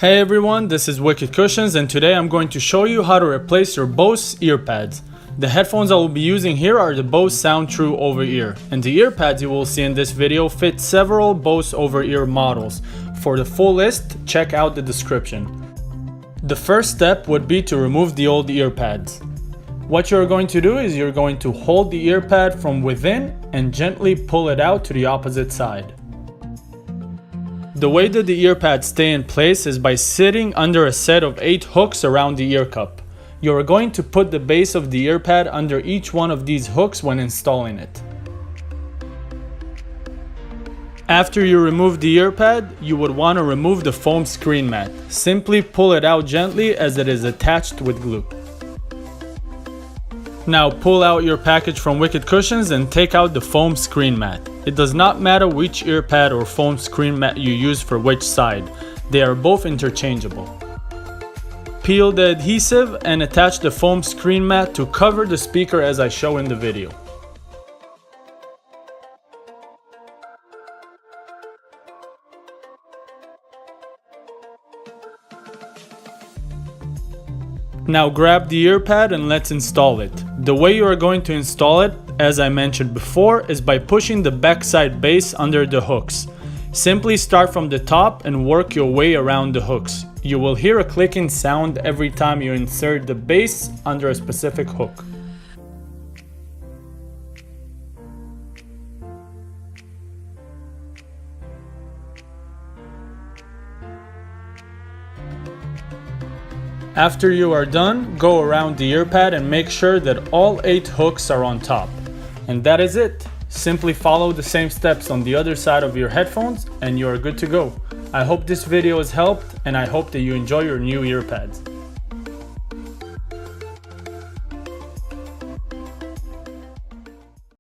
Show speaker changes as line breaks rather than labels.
Hey everyone, this is Wicked Cushions and today I'm going to show you how to replace your Bose Earpads. The headphones I will be using here are the Bose Sound True over-ear, and the earpads you will see in this video fit several Bose over-ear models. For the full list, check out the description. The first step would be to remove the old earpads. What you're going to do is you're going to hold the earpad from within and gently pull it out to the opposite side. The way that the earpads stay in place is by sitting under a set of 8 hooks around the ear cup. You are going to put the base of the earpad under each one of these hooks when installing it. After you remove the earpad, you would want to remove the foam screen mat. Simply pull it out gently as it is attached with glue. Now pull out your package from Wicked Cushions and take out the foam screen mat. It does not matter which earpad or foam screen mat you use for which side. They are both interchangeable. Peel the adhesive and attach the foam screen mat to cover the speaker as I show in the video. Now grab the earpad and let's install it. The way you are going to install it, as I mentioned before, is by pushing the backside base under the hooks. Simply start from the top and work your way around the hooks. You will hear a clicking sound every time you insert the base under a specific hook. After you are done, go around the earpad and make sure that all 8 hooks are on top. And that is it. Simply follow the same steps on the other side of your headphones and you are good to go. I hope this video has helped and I hope that you enjoy your new earpads.